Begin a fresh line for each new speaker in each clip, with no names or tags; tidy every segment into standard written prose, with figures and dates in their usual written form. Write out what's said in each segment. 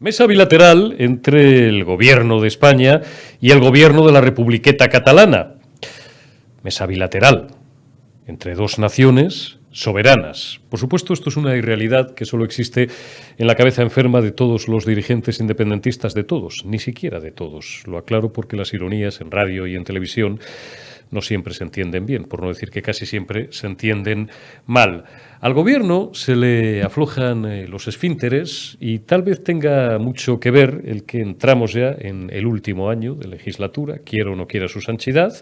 Mesa bilateral entre el Gobierno de España y el Gobierno de la Republiqueta Catalana. Mesa bilateral entre dos naciones soberanas. Por supuesto, esto es una irrealidad que solo existe en la cabeza enferma de todos los dirigentes independentistas, de todos, ni siquiera de todos. Lo aclaro porque las ironías en radio y en televisión no siempre se entienden bien, por no decir que casi siempre se entienden mal. Al Gobierno se le aflojan los esfínteres y tal vez tenga mucho que ver el que entramos ya en el último año de legislatura, quiera o no quiera su santidad,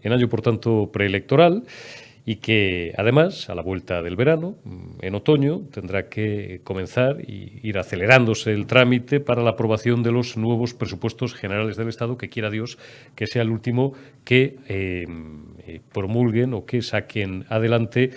en año por tanto preelectoral, y que además, a la vuelta del verano, en otoño, tendrá que comenzar y ir acelerándose el trámite para la aprobación de los nuevos presupuestos generales del Estado, que quiera Dios que sea el último que promulguen o que saquen adelante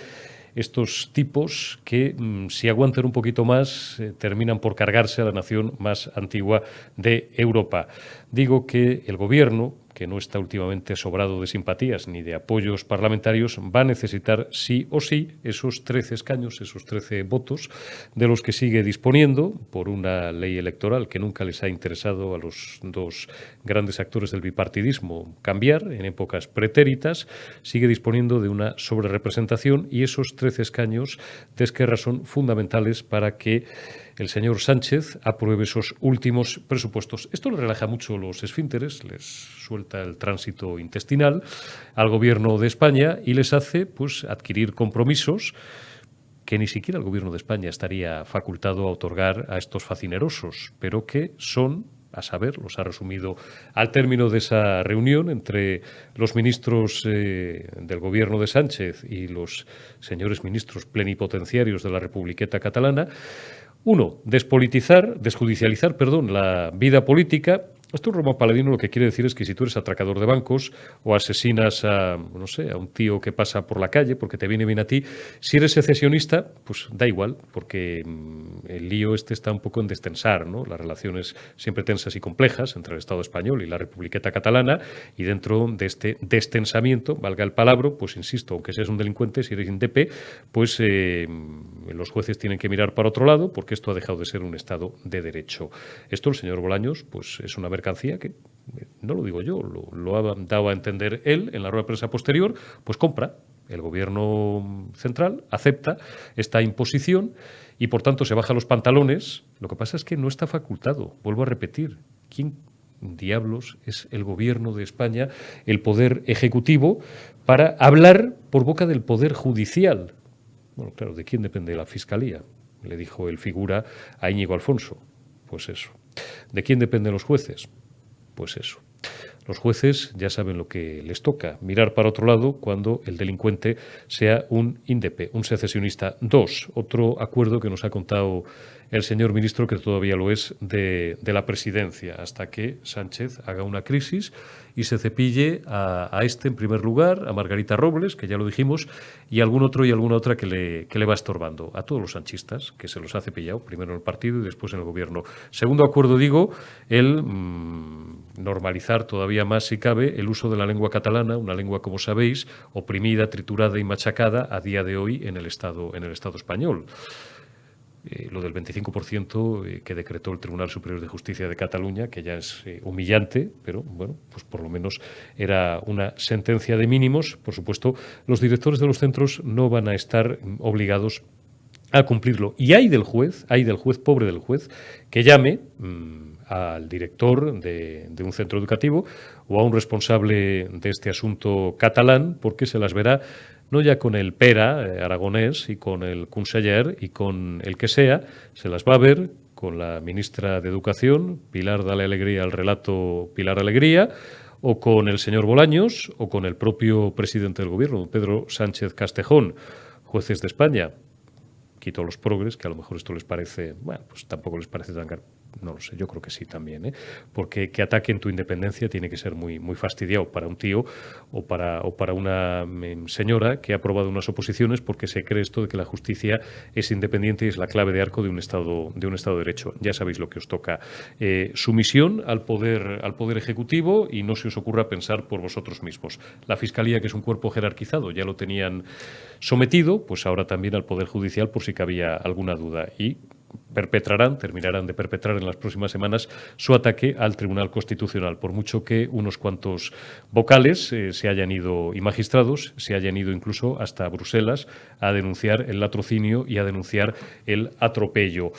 estos tipos que, si aguantan un poquito más, terminan por cargarse a la nación más antigua de Europa. Digo que el Gobierno, que no está últimamente sobrado de simpatías ni de apoyos parlamentarios, va a necesitar sí o sí esos 13 escaños, esos 13 votos, de los que sigue disponiendo por una ley electoral que nunca les ha interesado a los dos grandes actores del bipartidismo cambiar en épocas pretéritas, sigue disponiendo de una sobrerepresentación y esos 13 escaños de Esquerra son fundamentales para que el señor Sánchez apruebe esos últimos presupuestos. Esto le relaja mucho los esfínteres, les suelta el tránsito intestinal al Gobierno de España y les hace pues adquirir compromisos que ni siquiera el Gobierno de España estaría facultado a otorgar a estos facinerosos, pero que son, a saber, los ha resumido al término de esa reunión entre los ministros del Gobierno de Sánchez y los señores ministros plenipotenciarios de la Republiqueta Catalana. Uno, desjudicializar la vida política. Esto en Roma Paladino lo que quiere decir es que si tú eres atracador de bancos o asesinas a un tío que pasa por la calle porque te viene bien a ti, si eres secesionista, pues da igual, porque el lío está un poco en destensar, ¿no? Las relaciones siempre tensas y complejas entre el Estado español y la Republiqueta Catalana, y dentro de este destensamiento, valga el palabra, pues insisto, aunque seas un delincuente, si eres indepe, pues los jueces tienen que mirar para otro lado porque esto ha dejado de ser un Estado de Derecho. Esto el señor Bolaños pues es una mercancía que, no lo digo yo, lo ha dado a entender él en la rueda de prensa posterior, pues compra. El Gobierno central acepta esta imposición y, por tanto, se baja los pantalones. Lo que pasa es que no está facultado. Vuelvo a repetir. ¿Quién diablos es el Gobierno de España, el Poder Ejecutivo, para hablar por boca del Poder Judicial? Bueno, claro, ¿de quién depende la Fiscalía? Le dijo el figura a Íñigo Alfonso. Pues eso. ¿De quién dependen los jueces? Pues eso. Los jueces ya saben lo que les toca, mirar para otro lado cuando el delincuente sea un indepe, un secesionista. Dos, otro acuerdo que nos ha contado el señor ministro, que todavía lo es, de la presidencia, hasta que Sánchez haga una crisis y se cepille a este en primer lugar, a Margarita Robles, que ya lo dijimos, y algún otro y alguna otra que le va estorbando. A todos los sanchistas, que se los ha cepillado, primero en el partido y después en el gobierno. Segundo acuerdo, digo, el normalizar todavía más, si cabe, el uso de la lengua catalana, una lengua, como sabéis, oprimida, triturada y machacada a día de hoy en el Estado español. Lo del 25% que decretó el Tribunal Superior de Justicia de Cataluña, que ya es humillante, pero bueno, pues por lo menos era una sentencia de mínimos. Por supuesto, los directores de los centros no van a estar obligados a cumplirlo. Y hay del juez, pobre del juez, que llame al director de un centro educativo o a un responsable de este asunto catalán, porque se las verá no ya con el pera aragonés y con el conseller y con el que sea, se las va a ver con la ministra de Educación, Pilar Dale Alegría al relato Pilar Alegría, o con el señor Bolaños, o con el propio presidente del Gobierno, Pedro Sánchez Castejón, jueces de España. Quito los progres, que a lo mejor esto les parece, bueno, pues tampoco les parece tan... No lo sé, yo creo que sí también, ¿eh? Porque que ataquen tu independencia tiene que ser muy, muy fastidiado para un tío o para una señora que ha aprobado unas oposiciones porque se cree esto de que la justicia es independiente y es la clave de arco de un Estado de Derecho. Ya sabéis lo que os toca. Sumisión al poder ejecutivo y no se os ocurra pensar por vosotros mismos. La Fiscalía, que es un cuerpo jerarquizado, ya lo tenían sometido, pues ahora también al Poder Judicial por si cabía alguna duda. Y terminarán de perpetrar en las próximas semanas su ataque al Tribunal Constitucional, por mucho que unos cuantos vocales se hayan ido, y magistrados se hayan ido incluso hasta Bruselas a denunciar el latrocinio y a denunciar el atropello.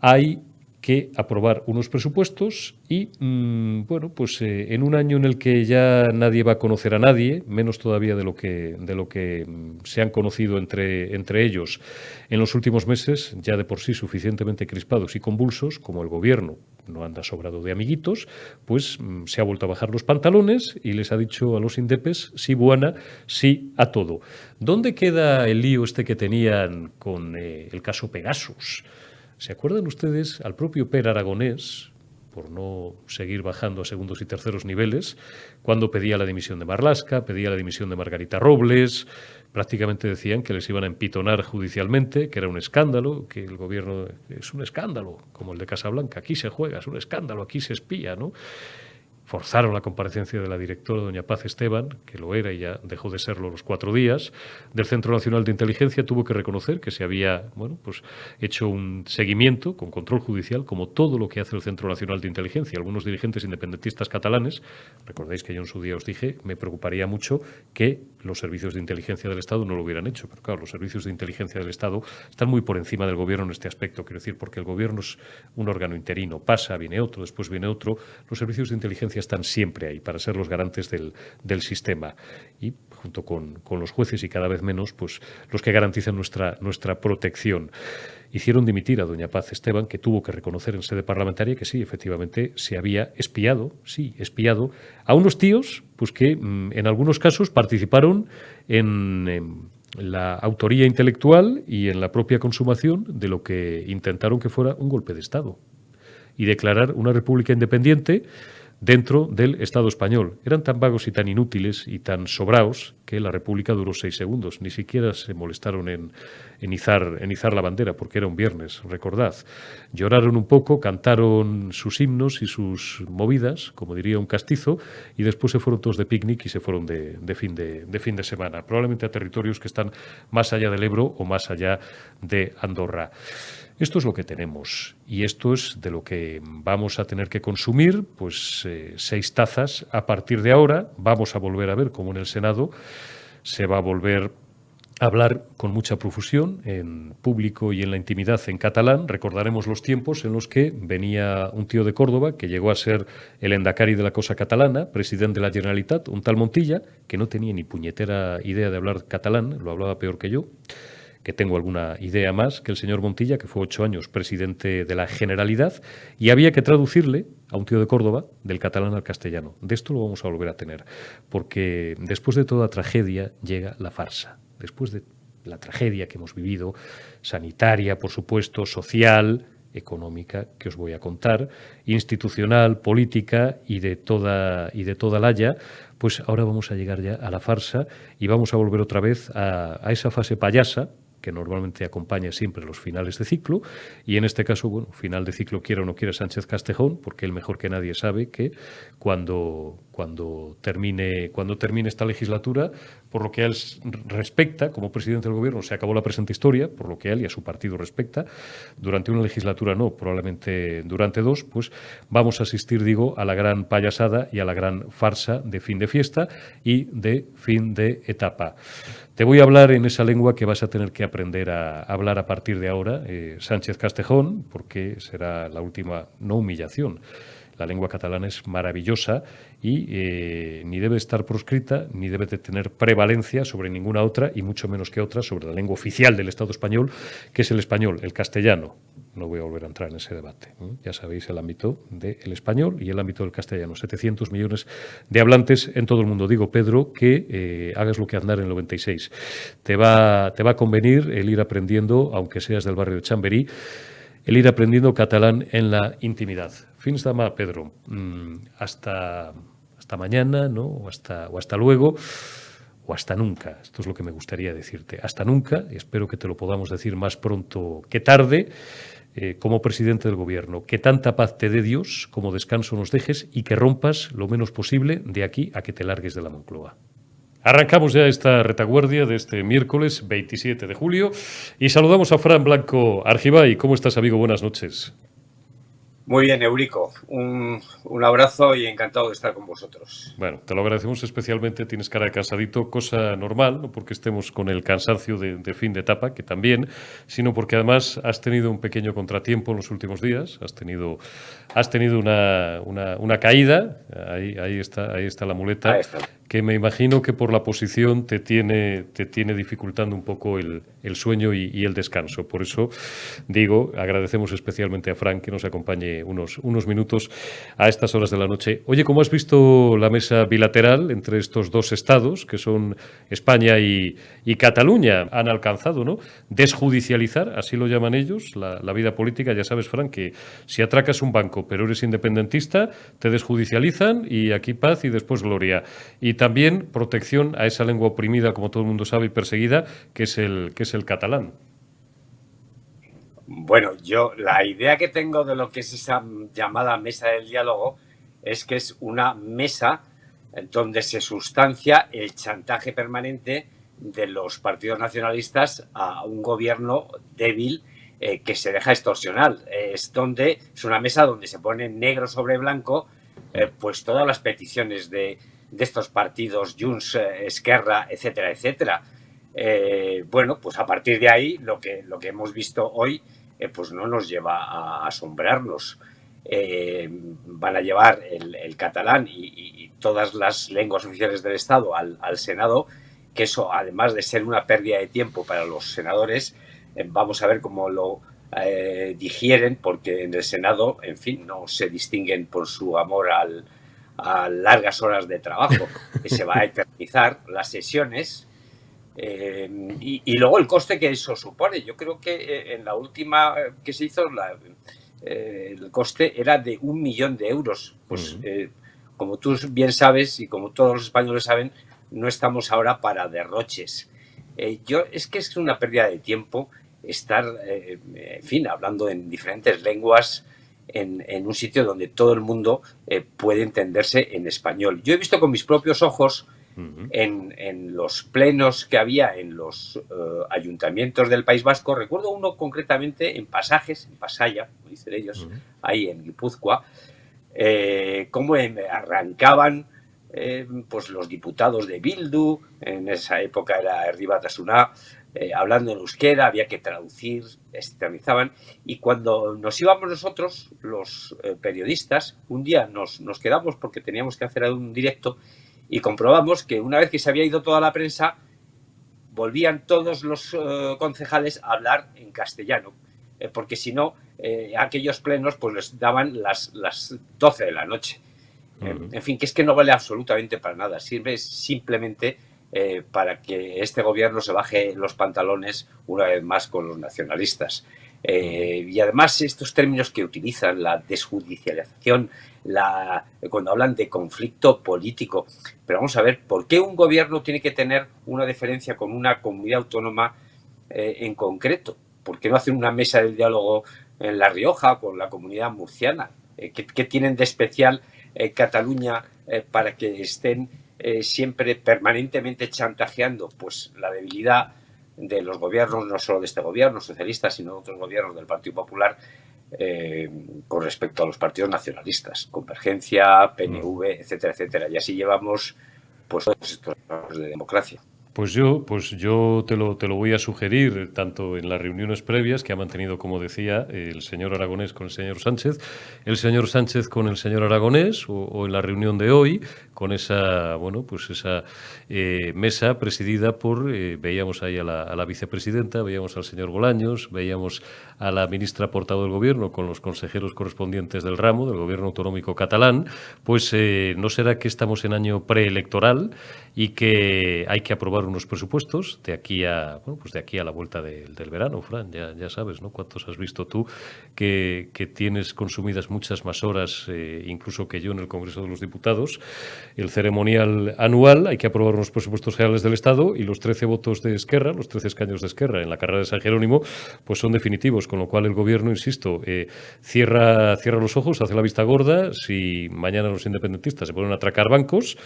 Hay que aprobar unos presupuestos y, bueno, pues en un año en el que ya nadie va a conocer a nadie, menos todavía de lo que se han conocido entre ellos en los últimos meses, ya de por sí suficientemente crispados y convulsos, como el gobierno no anda sobrado de amiguitos, pues se ha vuelto a bajar los pantalones y les ha dicho a los indepes sí buena, sí a todo. ¿Dónde queda el lío este que tenían con el caso Pegasus? ¿Se acuerdan ustedes al propio Per Aragonés, por no seguir bajando a segundos y terceros niveles, cuando pedía la dimisión de Marlaska, pedía la dimisión de Margarita Robles? Prácticamente decían que les iban a empitonar judicialmente, que era un escándalo, que el gobierno es un escándalo, como el de Casablanca, aquí se juega, es un escándalo, aquí se espía, ¿no? Forzaron la comparecencia de la directora, doña Paz Esteban, que lo era y ya dejó de serlo los 4 días, del Centro Nacional de Inteligencia. Tuvo que reconocer que se había, bueno, pues hecho un seguimiento con control judicial, como todo lo que hace el Centro Nacional de Inteligencia. Algunos dirigentes independentistas catalanes, recordáis que yo en su día os dije, me preocuparía mucho que los servicios de inteligencia del Estado no lo hubieran hecho, pero claro, los servicios de inteligencia del Estado están muy por encima del gobierno en este aspecto, quiero decir, porque el gobierno es un órgano interino, pasa, viene otro, después viene otro. Los servicios de inteligencia están siempre ahí para ser los garantes del sistema y junto con los jueces y cada vez menos, pues los que garantizan nuestra protección. Hicieron dimitir a doña Paz Esteban, que tuvo que reconocer en sede parlamentaria que sí, efectivamente, se había espiado a unos tíos pues que en algunos casos participaron en la autoría intelectual y en la propia consumación de lo que intentaron que fuera un golpe de Estado y declarar una república independiente dentro del Estado español. Eran tan vagos y tan inútiles y tan sobraos que la República duró 6 segundos. Ni siquiera se molestaron en izar la bandera, porque era un viernes, recordad. Lloraron un poco, cantaron sus himnos y sus movidas, como diría un castizo, y después se fueron todos de picnic y se fueron de fin de semana, probablemente a territorios que están más allá del Ebro o más allá de Andorra. Esto es lo que tenemos y esto es de lo que vamos a tener que consumir, pues 6 tazas a partir de ahora. Vamos a volver a ver cómo en el Senado se va a volver a hablar con mucha profusión en público y en la intimidad en catalán. Recordaremos los tiempos en los que venía un tío de Córdoba que llegó a ser el endacari de la cosa catalana, presidente de la Generalitat, un tal Montilla, que no tenía ni puñetera idea de hablar catalán, lo hablaba peor que yo, que tengo alguna idea más que el señor Montilla, que fue 8 años presidente de la Generalidad, y había que traducirle a un tío de Córdoba del catalán al castellano. De esto lo vamos a volver a tener, porque después de toda tragedia llega la farsa. Después de la tragedia que hemos vivido, sanitaria, por supuesto, social, económica, que os voy a contar, institucional, política y de toda la haya, pues ahora vamos a llegar ya a la farsa y vamos a volver otra vez a esa fase payasa que normalmente acompaña siempre los finales de ciclo, y en este caso, bueno, final de ciclo quiera o no quiera Sánchez Castejón, porque él mejor que nadie sabe que cuando termine esta legislatura, por lo que a él respecta, como presidente del gobierno, se acabó la presente historia, por lo que a él y a su partido respecta, durante una legislatura no, probablemente durante 2, pues vamos a asistir, digo, a la gran payasada y a la gran farsa de fin de fiesta y de fin de etapa. Te voy a hablar en esa lengua que vas a tener que aprender a hablar a partir de ahora, Sánchez Castejón, porque será la última, no humillación. La lengua catalana es maravillosa y ni debe estar proscrita, ni debe de tener prevalencia sobre ninguna otra, y mucho menos que otra sobre la lengua oficial del Estado español, que es el español, el castellano. No voy a volver a entrar en ese debate. Ya sabéis el ámbito del español y el ámbito del castellano. 700 millones de hablantes en todo el mundo. Digo, Pedro, que hagas lo que Aznar en el 96. Te va a convenir el ir aprendiendo, aunque seas del barrio de Chamberí, el ir aprendiendo catalán en la intimidad. Fins demà, Pedro. Hasta mañana, ¿no? O hasta luego. O hasta nunca. Esto es lo que me gustaría decirte. Hasta nunca, y espero que te lo podamos decir más pronto que tarde, como presidente del gobierno. Que tanta paz te dé Dios, como descanso nos dejes, y que rompas lo menos posible de aquí a que te largues de la Moncloa. Arrancamos ya esta retaguardia de este miércoles 27 de julio y saludamos a Fran Blanco Argibay. ¿Cómo estás, amigo? Buenas noches.
Muy bien, Eurico. Un abrazo y encantado de estar con vosotros.
Bueno, te lo agradecemos especialmente. Tienes cara de cansadito, cosa normal, no porque estemos con el cansancio de fin de etapa, que también, sino porque además has tenido un pequeño contratiempo en los últimos días. Has tenido una caída. Ahí está la muleta.
Ahí está.
Que me imagino que por la posición te tiene dificultando un poco el sueño y el descanso. Por eso digo, agradecemos especialmente a Fran que nos acompañe unos minutos a estas horas de la noche. Oye, ¿cómo has visto la mesa bilateral entre estos dos estados, que son España y Cataluña? Han alcanzado, ¿no?, desjudicializar, así lo llaman ellos, la vida política. Ya sabes, Fran, que si atracas un banco pero eres independentista, te desjudicializan y aquí paz y después gloria. Y también protección a esa lengua oprimida, como todo el mundo sabe, y perseguida, que es el catalán.
Bueno, yo la idea que tengo de lo que es esa llamada mesa del diálogo es que es una mesa donde se sustancia el chantaje permanente de los partidos nacionalistas a un gobierno débil que se deja extorsionar. Es una mesa donde se pone negro sobre blanco pues todas las peticiones de estos partidos, Junts, Esquerra, etcétera, etcétera. Bueno, pues a partir de ahí lo que hemos visto hoy pues no nos lleva a asombrarnos. Van a llevar el catalán y todas las lenguas oficiales del Estado al Senado, que eso, además de ser una pérdida de tiempo para los senadores, vamos a ver cómo lo digieren, porque en el Senado, en fin, no se distinguen por su amor a largas horas de trabajo, que se va a eternizar las sesiones. Y luego el coste que eso supone. Yo creo que en la última que se hizo el coste era de 1 millón de euros. Pues como tú bien sabes y como todos los españoles saben, no estamos ahora para derroches. Es que es una pérdida de tiempo estar, en fin, hablando en diferentes lenguas en un sitio donde todo el mundo puede entenderse en español. Yo he visto con mis propios ojos en los plenos que había en los ayuntamientos del País Vasco. Recuerdo uno concretamente en Pasajes, en Pasaya, como dicen ellos, ahí en Guipúzcoa, cómo arrancaban pues los diputados de Bildu, en esa época era Herri Batasuna, hablando en euskera, había que traducir, externalizaban, y cuando nos íbamos nosotros, los periodistas, un día nos quedamos porque teníamos que hacer un directo y comprobamos que una vez que se había ido toda la prensa, volvían todos los concejales a hablar en castellano, porque si no, aquellos plenos pues les daban las 12 de la noche. En fin, que es que no vale absolutamente para nada, sirve simplemente para que este gobierno se baje los pantalones una vez más con los nacionalistas. Y además estos términos que utilizan, la desjudicialización, cuando hablan de conflicto político, pero vamos a ver, ¿por qué un gobierno tiene que tener una deferencia con una comunidad autónoma en concreto? ¿Por qué no hacen una mesa del diálogo en La Rioja con la comunidad murciana? ¿Qué tienen de especial Cataluña para que estén siempre permanentemente chantajeando pues la debilidad de los gobiernos, no solo de este gobierno socialista, sino de otros gobiernos del Partido Popular con respecto a los partidos nacionalistas, Convergencia, PNV, etcétera, etcétera? Y así llevamos pues todos estos años de democracia.
Pues yo te lo voy a sugerir, tanto en las reuniones previas que ha mantenido, como decía, el señor Aragonés con el señor Sánchez con el señor Aragonés, o en la reunión de hoy, con esa mesa presidida por, veíamos ahí a la vicepresidenta, veíamos al señor Bolaños, veíamos a la ministra portavoz del Gobierno con los consejeros correspondientes del ramo, del Gobierno autonómico catalán. Pues no será que estamos en año preelectoral y que hay que aprobar unos presupuestos de aquí a la vuelta del verano, Fran. Ya sabes, ¿no?, cuántos has visto tú, que tienes consumidas muchas más horas, incluso que yo, en el Congreso de los Diputados. El ceremonial anual, hay que aprobar unos presupuestos generales del Estado, y los 13 votos de Esquerra, los 13 escaños de Esquerra en la carrera de San Jerónimo, pues son definitivos, con lo cual el Gobierno, insisto, cierra los ojos, hace la vista gorda si mañana los independentistas se ponen a atracar bancos,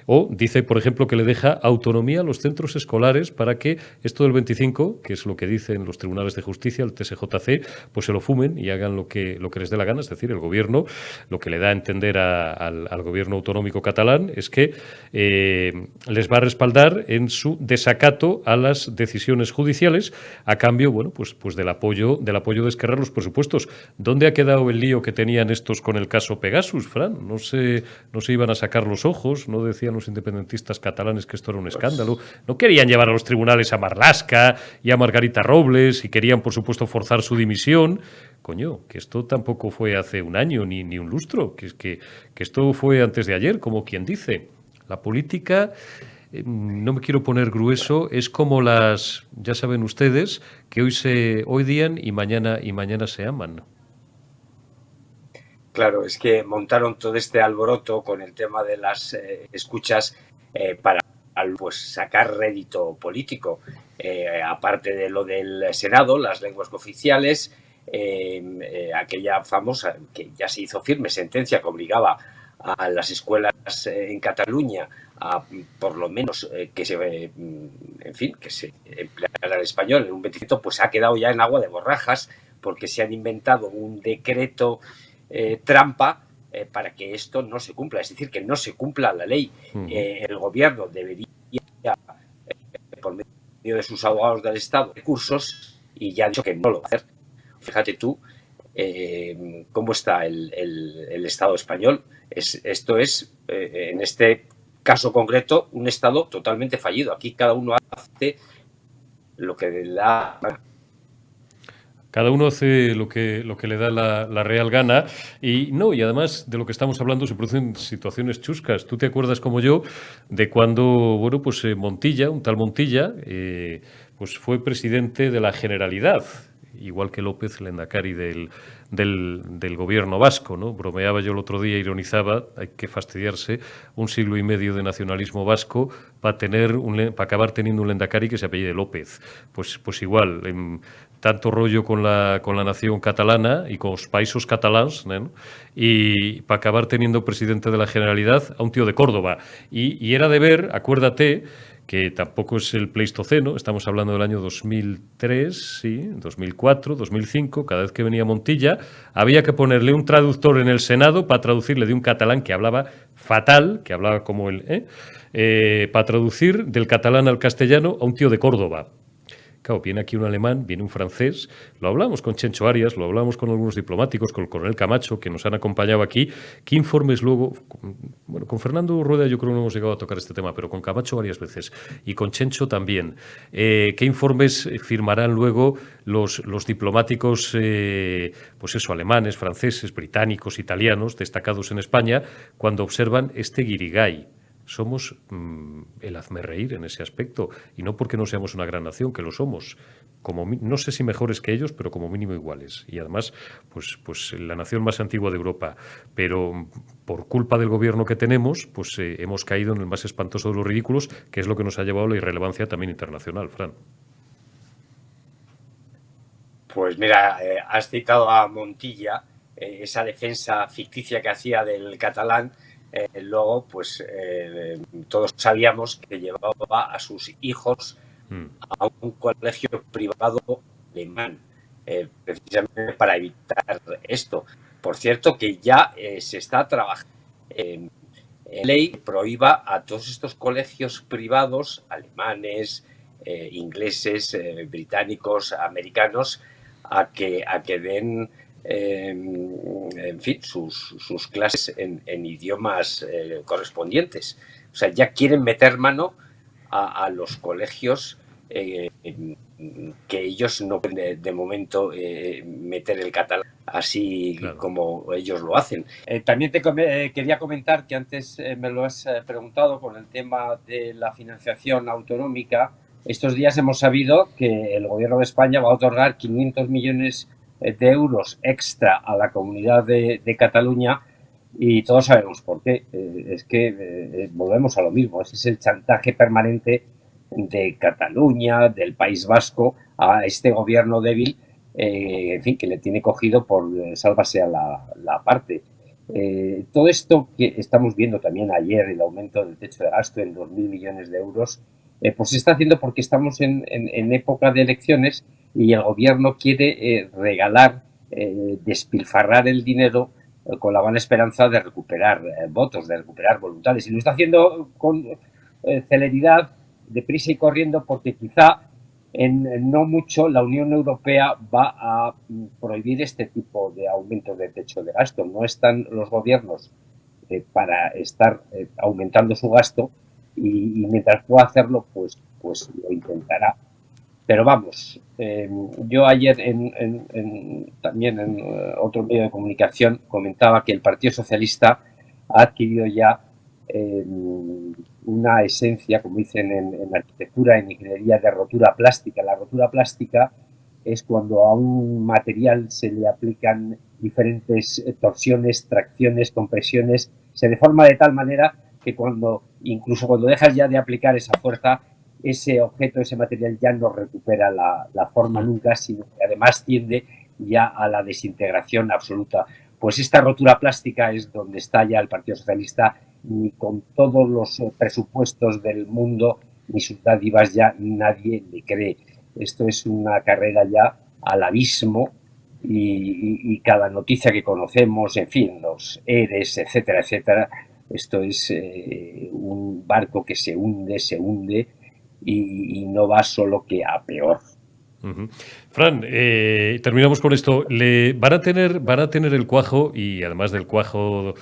o dice, por ejemplo, ejemplo que le deja autonomía a los centros escolares para que esto del 25, que es lo que dicen los tribunales de justicia, el TSJC, pues se lo fumen y hagan lo que les dé la gana. Es decir, el gobierno, lo que le da a entender al gobierno autonómico catalán es que les va a respaldar en su desacato a las decisiones judiciales a cambio, bueno, pues del apoyo de Esquerra a los presupuestos. ¿Dónde ha quedado el lío que tenían estos con el caso Pegasus, Fran? No se iban a sacar los ojos, no decían los independentistas catalanes que esto era un escándalo, no querían llevar a los tribunales a Marlaska y a Margarita Robles y querían, por supuesto, forzar su dimisión. Coño, que esto tampoco fue hace un año ni un lustro, que esto fue antes de ayer, como quien dice. La política, no me quiero poner grueso, es como las, ya saben ustedes, que hoy se odian y mañana se aman.
Claro, es que montaron todo este alboroto con el tema de las escuchas para pues sacar rédito político. Aparte de lo del Senado, las lenguas oficiales, aquella famosa, que ya se hizo firme, sentencia que obligaba a las escuelas en Cataluña a, por lo menos, que se empleara el español en un 20%, pues ha quedado ya en agua de borrajas porque se han inventado un decreto trampa para que esto no se cumpla, es decir, que no se cumpla la ley. El gobierno debería, por medio de sus abogados del Estado, recursos, y ya ha dicho que no lo va a hacer. Fíjate tú cómo está el Estado español. Esto es, en este caso concreto, un Estado totalmente fallido. Aquí cada uno hace lo que le da.
Cada uno hace lo que le da la real gana y además de lo que estamos hablando se producen situaciones chuscas. ¿Tú te acuerdas como yo de cuando, bueno, pues Montilla, un tal Montilla, pues fue presidente de la Generalidad, igual que López, Lehendakari del gobierno vasco, ¿no? Bromeaba yo el otro día, ironizaba, hay que fastidiarse, 1 siglo y medio de nacionalismo vasco para acabar teniendo un Lehendakari que se apellide López. Pues igual, tanto rollo con la nación catalana y con los países catalans, ¿no? Y para acabar teniendo presidente de la Generalidad a un tío de Córdoba. Y era de ver, acuérdate, que tampoco es el Pleistoceno, estamos hablando del año 2003, sí, 2004, 2005, cada vez que venía Montilla, había que ponerle un traductor en el Senado para traducirle de un catalán que hablaba fatal, que hablaba como él, para traducir del catalán al castellano a un tío de Córdoba. Claro, viene aquí un alemán, viene un francés, lo hablamos con Chencho Arias, lo hablamos con algunos diplomáticos, con el coronel Camacho, que nos han acompañado aquí. ¿Qué informes luego? Bueno, con Fernando Rueda yo creo que no hemos llegado a tocar este tema, pero con Camacho varias veces y con Chencho también. ¿Qué informes firmarán luego los diplomáticos, pues eso, alemanes, franceses, británicos, italianos, destacados en España, cuando observan este guirigay? Somos el hazmerreír en ese aspecto, y no porque no seamos una gran nación, que lo somos, no sé si mejores que ellos, pero como mínimo iguales, y además pues la nación más antigua de Europa, pero por culpa del gobierno que tenemos, pues hemos caído en el más espantoso de los ridículos, que es lo que nos ha llevado a la irrelevancia también internacional, Fran.
Pues mira, has citado a Montilla, esa defensa ficticia que hacía del catalán. Luego, pues todos sabíamos que llevaba a sus hijos a un colegio privado alemán, precisamente para evitar esto. Por cierto, que ya se está trabajando en ley que prohíba a todos estos colegios privados alemanes, ingleses, británicos, americanos, a que den en fin, sus clases en idiomas correspondientes. O sea, ya quieren meter mano a los colegios que ellos no pueden de momento meter el catalán así claro, como ellos lo hacen. También te quería comentar que antes me lo has preguntado con el tema de la financiación autonómica. Estos días hemos sabido que el gobierno de España va a otorgar 500 millones de euros extra a la comunidad de Cataluña y todos sabemos por qué. Es que volvemos a lo mismo. Ese es el chantaje permanente de Cataluña, del País Vasco, a este gobierno débil, en fin, que le tiene cogido por sálvase a la parte. Todo esto que estamos viendo también ayer, el aumento del techo de gasto en 2.000 millones de euros, pues se está haciendo porque estamos en época de elecciones y el gobierno quiere regalar, despilfarrar el dinero con la buena esperanza de recuperar votos, de recuperar voluntades. Y lo está haciendo con celeridad, deprisa y corriendo, porque quizá en no mucho la Unión Europea va a prohibir este tipo de aumentos de techo de gasto. No están los gobiernos para estar aumentando su gasto y mientras pueda hacerlo, pues lo intentará. Pero vamos, yo ayer también en otro medio de comunicación comentaba que el Partido Socialista ha adquirido ya una esencia, como dicen en arquitectura, en ingeniería, de rotura plástica. La rotura plástica es cuando a un material se le aplican diferentes torsiones, tracciones, compresiones, se deforma de tal manera que incluso cuando dejas ya de aplicar esa fuerza, ese objeto, ese material ya no recupera la forma nunca, sino que además tiende ya a la desintegración absoluta. Pues esta rotura plástica es donde está ya el Partido Socialista, ni con todos los presupuestos del mundo, ni sus dádivas, ya nadie le cree. Esto es una carrera ya al abismo y cada noticia que conocemos, en fin, los ERES, etcétera, etcétera, esto es un barco que se hunde y no va solo que a peor.
Fran, terminamos con esto. Van a tener el cuajo, y además del cuajo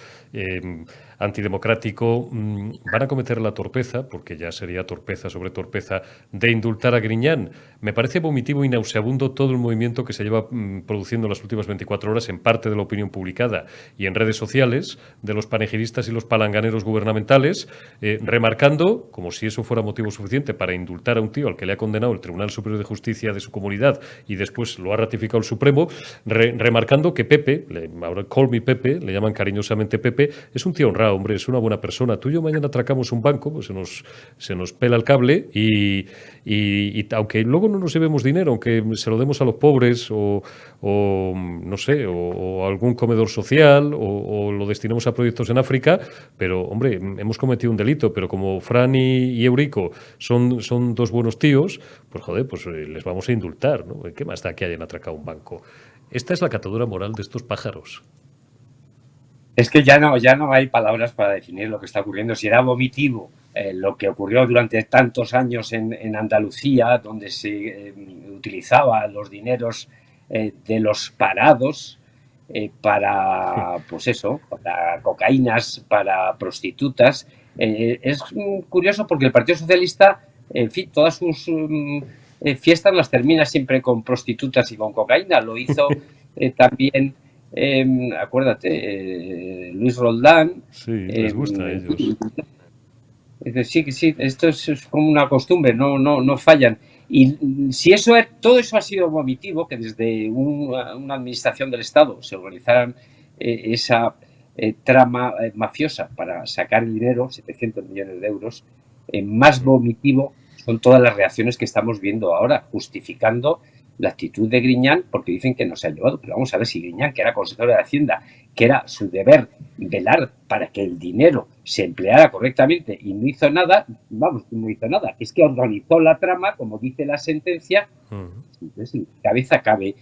antidemocrático, van a cometer la torpeza, porque ya sería torpeza sobre torpeza, de indultar a Griñán. Me parece vomitivo y nauseabundo todo el movimiento que se lleva produciendo en las últimas 24 horas en parte de la opinión publicada y en redes sociales de los panegidistas y los palanganeros gubernamentales, remarcando, como si eso fuera motivo suficiente para indultar a un tío al que le ha condenado el Tribunal Superior de Justicia de su comunidad y después lo ha ratificado el Supremo, remarcando que Pepe, ahora call me Pepe, le llaman cariñosamente Pepe, es un tío honrado, hombre, es una buena persona. Tú y yo mañana atracamos un banco, pues se nos pela el cable y aunque luego no nos llevemos dinero, aunque se lo demos a los pobres o no sé, o algún comedor social o lo destinemos a proyectos en África, pero hombre, hemos cometido un delito, pero como Fran y Eurico son dos buenos tíos, pues joder, pues les vamos a indultar, ¿no? ¿Qué más da que hayan atracado un banco? Esta es la catadura moral de estos pájaros.
Es que ya no hay palabras para definir lo que está ocurriendo. Si era vomitivo lo que ocurrió durante tantos años en Andalucía, donde se utilizaban los dineros de los parados para, pues eso, para cocaínas, para prostitutas. Es curioso porque el Partido Socialista, en fin, todas sus fiestas las termina siempre con prostitutas y con cocaína. Lo hizo también... acuérdate, Luis Roldán.
Sí, les gusta a ellos.
Sí, esto es como una costumbre, no fallan. Y si todo eso ha sido vomitivo, que desde una administración del Estado se organizaran esa trama mafiosa para sacar el dinero, 700 millones de euros, más vomitivo son todas las reacciones que estamos viendo ahora, justificando la actitud de Griñán, porque dicen que no se ha llevado. Pero vamos a ver si Griñán, que era consejero de Hacienda, que era su deber velar para que el dinero se empleara correctamente y no hizo nada, no hizo nada. Es que organizó la trama, como dice la sentencia. Entonces, en cabeza cabe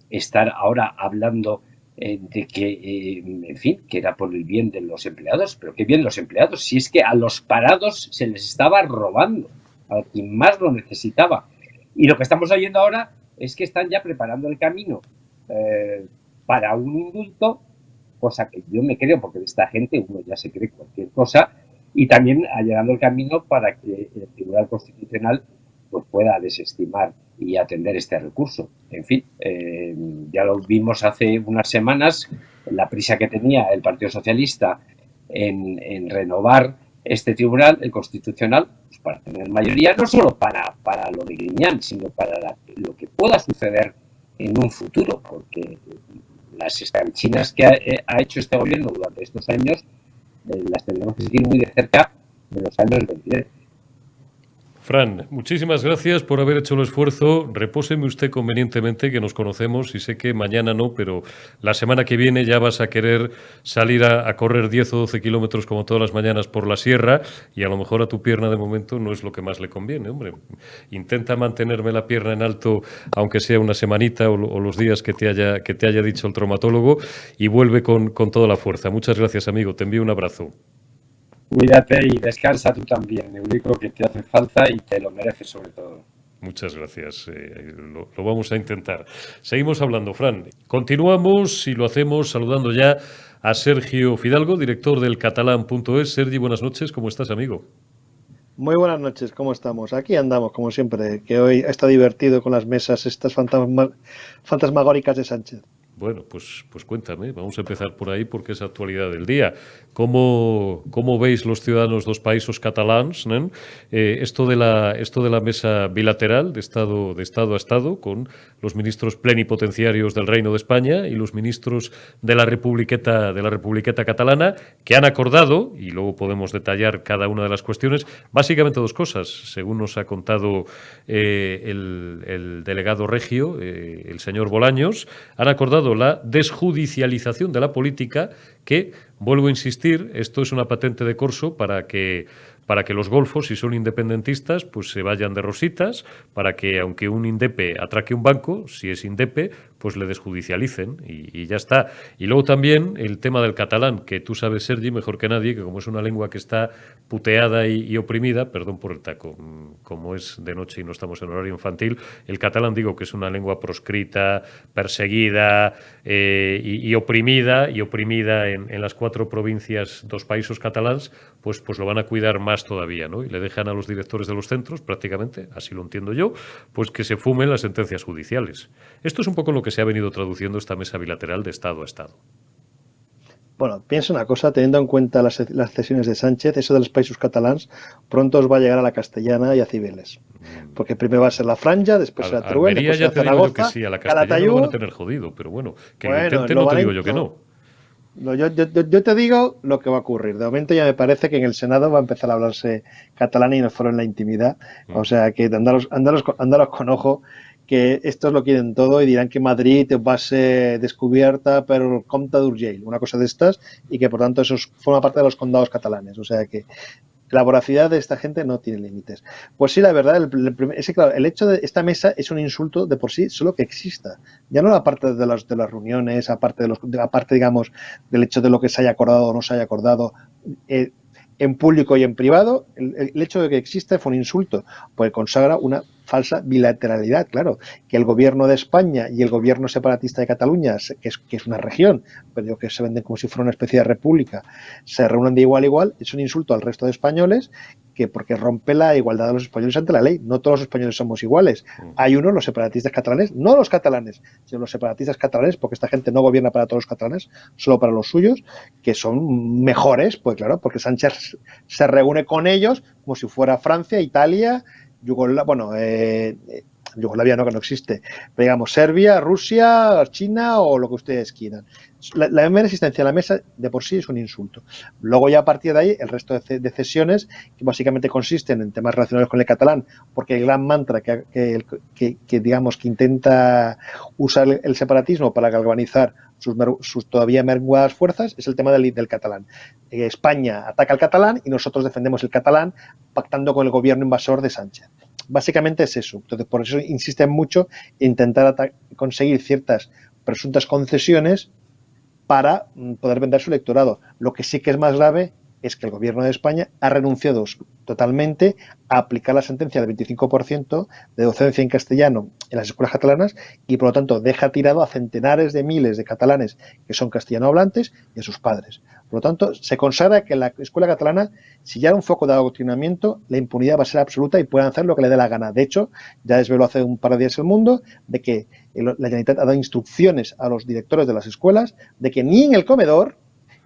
estar ahora hablando de que, en fin, que era por el bien de los empleados. Pero qué bien los empleados, si es que a los parados se les estaba robando, a quien más lo necesitaba. Y lo que estamos oyendo ahora es que están ya preparando el camino para un indulto, cosa que yo me creo, porque de esta gente uno ya se cree cualquier cosa, y también allanando el camino para que el Tribunal Constitucional pues pueda desestimar y atender este recurso. En fin, ya lo vimos hace unas semanas, la prisa que tenía el Partido Socialista en renovar este tribunal, el Constitucional, pues para tener mayoría, no solo para lo de Griñán, sino para lo que pueda suceder en un futuro, porque las escabechinas que ha hecho este gobierno durante estos años las tendremos que seguir muy de cerca de los años 23.
Fran, muchísimas gracias por haber hecho el esfuerzo. Repóseme usted convenientemente, que nos conocemos y sé que mañana no, pero la semana que viene ya vas a querer salir a correr 10 o 12 kilómetros como todas las mañanas por la sierra y a lo mejor a tu pierna de momento no es lo que más le conviene, hombre. Intenta mantenerme la pierna en alto, aunque sea una semanita o los días que te haya dicho el traumatólogo, y vuelve con toda la fuerza. Muchas gracias, amigo. Te envío un abrazo.
Cuídate y descansa tú también, Eurico, que te hace falta y te lo mereces sobre todo.
Muchas gracias. Lo vamos a intentar. Seguimos hablando, Fran. Continuamos y lo hacemos saludando ya a Sergio Fidalgo, director del catalán.es. Sergi, buenas noches. ¿Cómo estás, amigo?
Muy buenas noches, ¿cómo estamos? Aquí andamos, como siempre, que hoy está divertido con las mesas estas fantasmagóricas de Sánchez.
Bueno, pues cuéntame, vamos a empezar por ahí porque es actualidad del día. ¿Cómo veis los ciudadanos dos países catalans, ¿no? Esto de la mesa bilateral de Estado a Estado con los ministros plenipotenciarios del Reino de España y los ministros de la Republiqueta catalana, que han acordado, y luego podemos detallar cada una de las cuestiones, básicamente dos cosas, según nos ha contado el delegado regio, el señor Bolaños, han acordado la desjudicialización de la política que, vuelvo a insistir, esto es una patente de corso para que los golfos, si son independentistas, pues se vayan de rositas, para que aunque un indepe atraque un banco, si es indepe, pues le desjudicialicen y ya está. Y luego también el tema del catalán, que tú sabes, Sergi, mejor que nadie, que como es una lengua que está puteada y oprimida, perdón por el taco, como es de noche y no estamos en horario infantil, el catalán digo que es una lengua proscrita, perseguida y oprimida en las 4 provincias, 2 países catalans, pues lo van a cuidar más todavía, ¿no? Y le dejan a los directores de los centros, prácticamente, así lo entiendo yo, pues que se fumen las sentencias judiciales. Esto es un poco lo que se ha venido traduciendo esta mesa bilateral de Estado a Estado.
Bueno, piensa una cosa, teniendo en cuenta las cesiones de Sánchez, eso de los países catalans, pronto os va a llegar a la castellana y a Cibeles. Porque primero va a ser la Franja, después será Teruel, después será Zaragoza,
que sí, a la castellana lo van a tener jodido, pero bueno, que lo intenten, no te digo yo que no.
Yo te digo lo que va a ocurrir. De momento ya me parece que en el Senado va a empezar a hablarse catalán y no solo en la intimidad. O sea que andaros con ojo, que estos lo quieren todo y dirán que Madrid va a ser descubierta por el Comte d'Urgell, una cosa de estas, y que por tanto eso forma parte de los condados catalanes. O sea que la voracidad de esta gente no tiene límites. Pues sí, la verdad, claro, el hecho de esta mesa es un insulto de por sí, solo que exista. Ya no la parte de las reuniones, aparte, digamos, del hecho de lo que se haya acordado o no se haya acordado, en público y en privado, el hecho de que exista fue un insulto, porque consagra una falsa bilateralidad, claro, que el gobierno de España y el gobierno separatista de Cataluña, que es una región, pero que se venden como si fuera una especie de república, se reúnen de igual a igual, es un insulto al resto de españoles, porque rompe la igualdad de los españoles ante la ley. No todos los españoles somos iguales. Hay unos, los separatistas catalanes, no los catalanes, sino los separatistas catalanes, porque esta gente no gobierna para todos los catalanes, solo para los suyos, que son mejores, pues claro, porque Sánchez se reúne con ellos como si fuera Francia, Italia, Yugoslavia no, que no existe, pero digamos Serbia, Rusia, China o lo que ustedes quieran. La mera existencia de la mesa de por sí es un insulto. Luego ya a partir de ahí el resto de cesiones, que básicamente consisten en temas relacionados con el catalán, porque el gran mantra que digamos que intenta usar el separatismo para galvanizar sus todavía menguadas fuerzas es el tema del catalán. España ataca al catalán y nosotros defendemos el catalán pactando con el gobierno invasor de Sánchez. Básicamente es eso. Entonces, por eso insisten mucho en intentar conseguir ciertas presuntas concesiones para poder vender su electorado. Lo que sí que es más grave es que el gobierno de España ha renunciado totalmente a aplicar la sentencia del 25% de docencia en castellano en las escuelas catalanas y, por lo tanto, deja tirado a centenares de miles de catalanes que son castellano hablantes y a sus padres. Por lo tanto, se consagra que la escuela catalana, si ya era un foco de adoctrinamiento, la impunidad va a ser absoluta y pueden hacer lo que le dé la gana. De hecho, ya desveló hace un par de días El Mundo de que la Generalitat ha dado instrucciones a los directores de las escuelas de que ni en el comedor,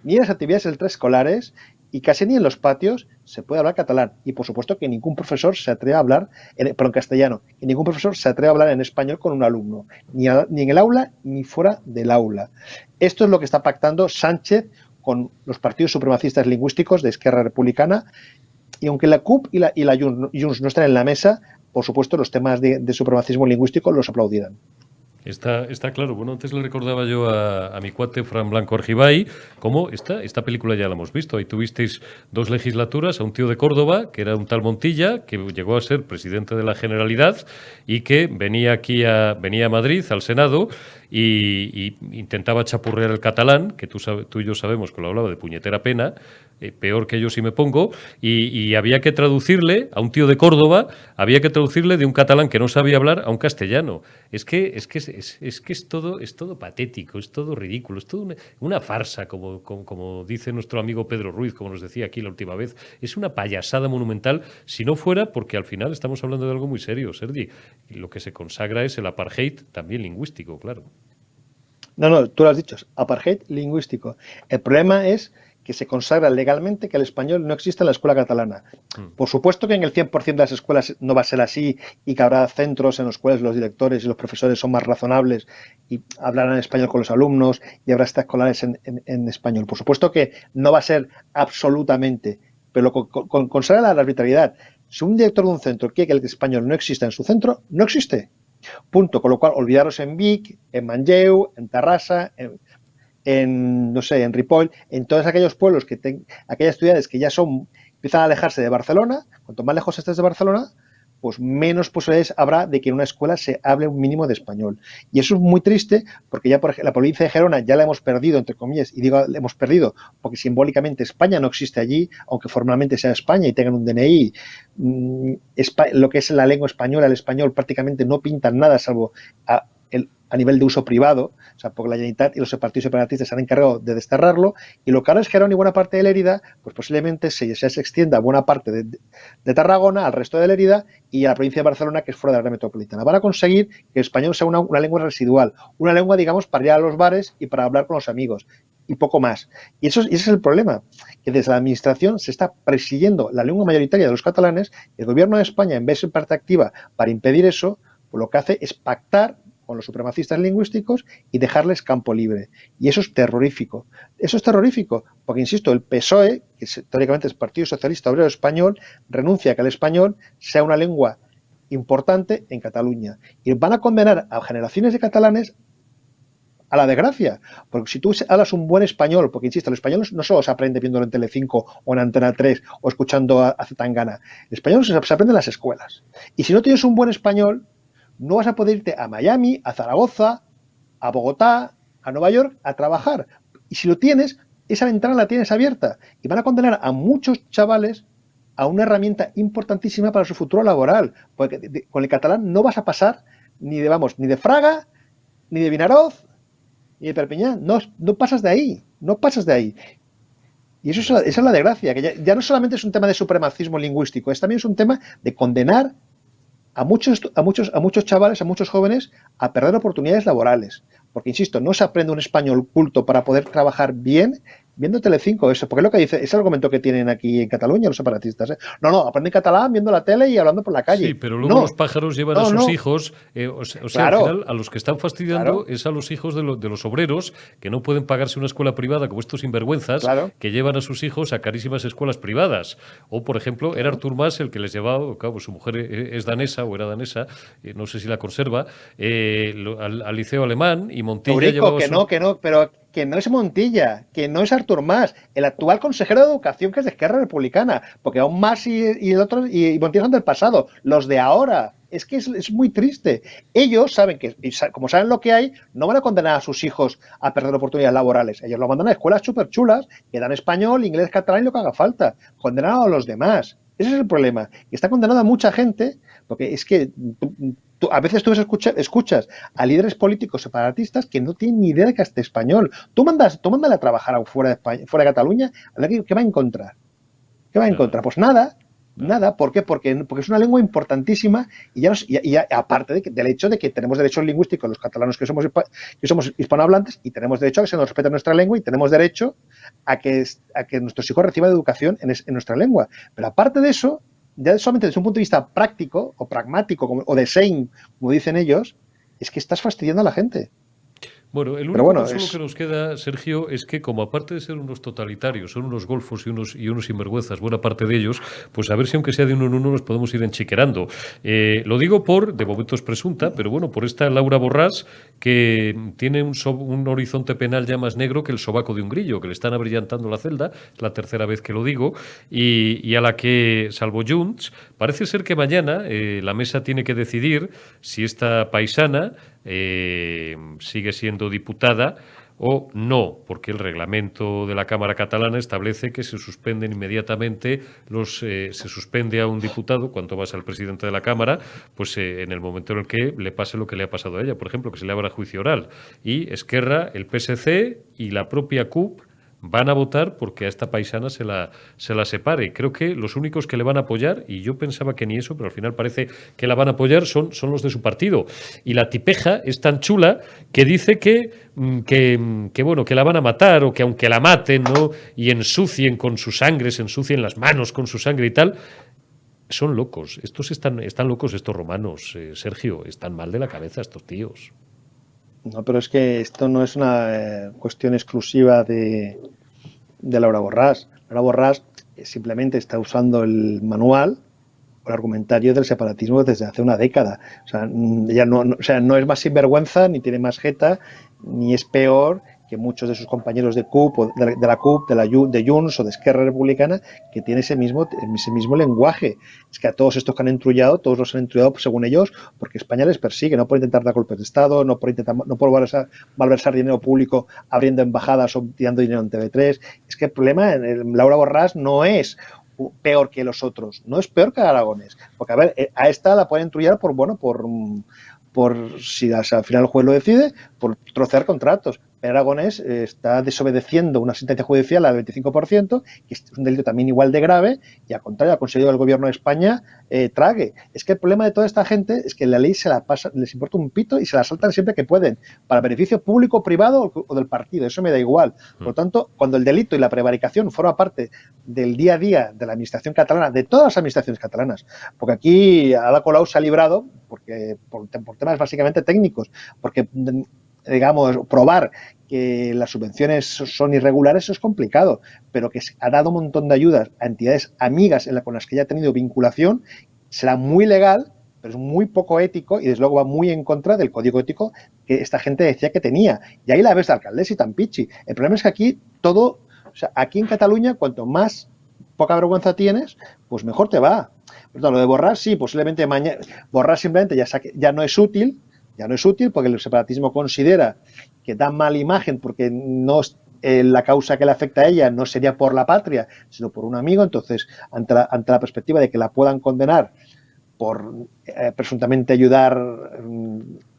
ni en las actividades extraescolares y casi ni en los patios se puede hablar catalán. Y por supuesto que ningún profesor se atreve a hablar, en castellano, y ningún profesor se atreve a hablar en español con un alumno, ni en el aula ni fuera del aula. Esto es lo que está pactando Sánchez con los partidos supremacistas lingüísticos de Esquerra Republicana Y aunque la CUP y la Junts no están en la mesa, por supuesto, los temas de supremacismo lingüístico los aplaudirán.
Está claro. Bueno, antes le recordaba yo a mi cuate Fran Blanco Argibay cómo esta película ya la hemos visto. Ahí tuvisteis 2 legislaturas a un tío de Córdoba, que era un tal Montilla, que llegó a ser presidente de la Generalidad y que venía a Madrid, al Senado, y intentaba chapurrear el catalán, que tú y yo sabemos que lo hablaba de puñetera pena, peor que yo si me pongo, y había que traducirle a un tío de Córdoba, había que traducirle de un catalán que no sabía hablar a un castellano. Es que es todo patético, es todo ridículo, es todo una farsa, como dice nuestro amigo Pedro Ruiz, como nos decía aquí la última vez. Es una payasada monumental, si no fuera porque al final estamos hablando de algo muy serio, Sergi. Lo que se consagra es el apartheid, también lingüístico, claro.
No, tú lo has dicho, apartheid lingüístico. El problema es que se consagra legalmente que el español no existe en la escuela catalana. Por supuesto que en el 100% de las escuelas no va a ser así y que habrá centros en los cuales los directores y los profesores son más razonables y hablarán español con los alumnos y habrá extraescolares en español. Por supuesto que no va a ser absolutamente, pero consagra la arbitrariedad. Si un director de un centro quiere que el español no exista en su centro, no existe. Punto. Con lo cual, olvidaros en Vic, en Manlleu, en Terrassa, no sé, en Ripoll, en todos aquellos pueblos, aquellas ciudades que ya empiezan a alejarse de Barcelona. Cuanto más lejos estés de Barcelona, pues menos posibilidades habrá de que en una escuela se hable un mínimo de español. Y eso es muy triste porque ya, por ejemplo, la provincia de Gerona ya la hemos perdido, entre comillas, y digo la hemos perdido porque simbólicamente España no existe allí, aunque formalmente sea España y tengan un DNI. Lo que es la lengua española, el español prácticamente no pintan nada, salvo a nivel de uso privado, o sea, porque la Generalitat y los partidos separatistas se han encargado de desterrarlo, y lo que ahora es Gerona y buena parte de Lérida, pues posiblemente se extienda a buena parte de Tarragona, al resto de Lérida y a la provincia de Barcelona, que es fuera de la área metropolitana. Van a conseguir que el español sea una lengua residual, una lengua, digamos, para ir a los bares y para hablar con los amigos, y poco más. Y ese es el problema, que desde la administración se está persiguiendo la lengua mayoritaria de los catalanes, y el gobierno de España, en vez de ser parte activa para impedir eso, pues lo que hace es pactar con los supremacistas lingüísticos y dejarles campo libre. Y eso es terrorífico. Eso es terrorífico, porque, insisto, el PSOE, que teóricamente es Partido Socialista Obrero Español, renuncia a que el español sea una lengua importante en Cataluña. Y van a condenar a generaciones de catalanes a la desgracia. Porque si tú hablas un buen español, porque, insisto, el español no solo se aprende viéndolo en Telecinco o en Antena 3 o escuchando a Zetangana. El español se aprende en las escuelas. Y si no tienes un buen español, no vas a poder irte a Miami, a Zaragoza, a Bogotá, a Nueva York a trabajar. Y si lo tienes, esa ventana la tienes abierta. Y van a condenar a muchos chavales a una herramienta importantísima para su futuro laboral. Porque con el catalán no vas a pasar ni de Fraga, ni de Vinaroz, ni de Perpiñán. No pasas de ahí. No pasas de ahí. Y esa es la desgracia, que ya no solamente es un tema de supremacismo lingüístico, también es un tema de condenar a muchos chavales, a muchos jóvenes, a perder oportunidades laborales. Porque, insisto, no se aprende un español culto para poder trabajar bien viendo Telecinco. Eso, porque es lo que dice, ese argumento que tienen aquí en Cataluña los separatistas. No, aprenden catalán viendo la tele y hablando por la calle.
Sí, pero luego los pájaros llevan a sus hijos.
Claro,
al final, a los que están fastidiando es a los hijos de los obreros que no pueden pagarse una escuela privada, como estos sinvergüenzas, que llevan a sus hijos a carísimas escuelas privadas. O, por ejemplo, era Artur Mas el que les llevaba, claro, su mujer es danesa o era danesa, no sé si la conserva, al liceo alemán, y Montilla
Eurico, pero que no es Montilla, que no es Artur Mas, el actual consejero de Educación, que es de Esquerra Republicana, porque aún Mas y el otro y Montilla son del pasado, los de ahora. Es que es muy triste. Ellos saben que, como saben lo que hay, no van a condenar a sus hijos a perder oportunidades laborales. Ellos lo mandan a escuelas súper chulas, que dan español, inglés, catalán y lo que haga falta. Condenan a los demás. Ese es el problema. Y está condenada a mucha gente, porque es que a veces tú escuchas a líderes políticos separatistas que no tienen ni idea de que esté español. Tú mándale a trabajar fuera de España, fuera de Cataluña, a ver qué va a encontrar. ¿Qué va a encontrar? Pues nada. ¿Por qué? Porque es una lengua importantísima y aparte del hecho de que tenemos derechos lingüísticos los catalanos que somos hispanohablantes y tenemos derecho a que se nos respete nuestra lengua y tenemos derecho a que nuestros hijos reciban educación en nuestra lengua. Pero aparte de eso, ya solamente desde un punto de vista práctico o pragmático o de sein, como dicen ellos, es que estás fastidiando a la gente.
Bueno, el
Pero
único
bueno,
consuelo que nos queda, Sergio, es que como aparte de ser unos totalitarios, son unos golfos y unos sinvergüenzas, buena parte de ellos, pues a ver si aunque sea de uno en uno nos podemos ir enchiquerando. Lo digo de momento es presunta, pero bueno, por esta Laura Borràs, que tiene un horizonte penal ya más negro que el sobaco de un grillo, que le están abrillantando la celda, es la tercera vez que lo digo, y a la que, salvo Junts, parece ser que mañana la mesa tiene que decidir si esta paisana sigue siendo diputada o no, porque el reglamento de la Cámara Catalana establece que se suspenden inmediatamente se suspende a un diputado, cuanto más al presidente de la Cámara, pues en el momento en el que le pase lo que le ha pasado a ella, por ejemplo, que se le abra juicio oral. Y Esquerra, el PSC y la propia CUP van a votar porque a esta paisana se la separe. Creo que los únicos que le van a apoyar, y yo pensaba que ni eso, pero al final parece que la van a apoyar, son los de su partido. Y la tipeja es tan chula que dice bueno, que la van a matar, o que aunque la maten, ¿no?, y ensucien con su sangre, se ensucien las manos con su sangre y tal, son locos. Estos están locos, estos romanos, Sergio. Están mal de la cabeza estos tíos.
No, pero es que esto no es una cuestión exclusiva de Laura Borràs. Laura Borràs simplemente está usando el manual o el argumentario del separatismo desde hace una década. O sea, ella no es más sinvergüenza, ni tiene más jeta, ni es peor que muchos de sus compañeros de CUP, o de la CUP, de Junts o de Esquerra Republicana, que tiene ese mismo lenguaje. Es que a todos estos que han entrullado, todos los han entrullado según ellos, porque España les persigue, no por intentar dar golpes de Estado, no por malversar dinero público abriendo embajadas o tirando dinero en TV3. Es que el problema, Laura Borràs no es peor que los otros, no es peor que Aragonés, porque a ver, a esta la pueden entrullar por si al final el juez lo decide, por trocear contratos. Pero Aragonés está desobedeciendo una sentencia judicial al 25%, que es un delito también igual de grave, y al contrario ha conseguido que el gobierno de España trague. Es que el problema de toda esta gente es que la ley se la pasa, les importa un pito y se la saltan siempre que pueden, para beneficio público, privado o del partido, eso me da igual. Por lo tanto, cuando el delito y la prevaricación forma parte del día a día de la administración catalana, de todas las administraciones catalanas, porque aquí Ada Colau se ha librado por temas básicamente técnicos, porque digamos, probar que las subvenciones son irregulares, eso es complicado, pero que ha dado un montón de ayudas a entidades amigas con las que ya ha tenido vinculación, será muy legal, pero es muy poco ético y desde luego va muy en contra del código ético que esta gente decía que tenía. Y ahí la ves de alcaldesa y tan pichi. El problema es que aquí aquí en Cataluña, cuanto más poca vergüenza tienes, pues mejor te va. Lo de Borràs, sí, posiblemente mañana. Borràs simplemente ya no es útil. Ya no es útil porque el separatismo considera que da mala imagen porque no la causa que le afecta a ella no sería por la patria, sino por un amigo. Entonces, ante la perspectiva de que la puedan condenar por presuntamente ayudar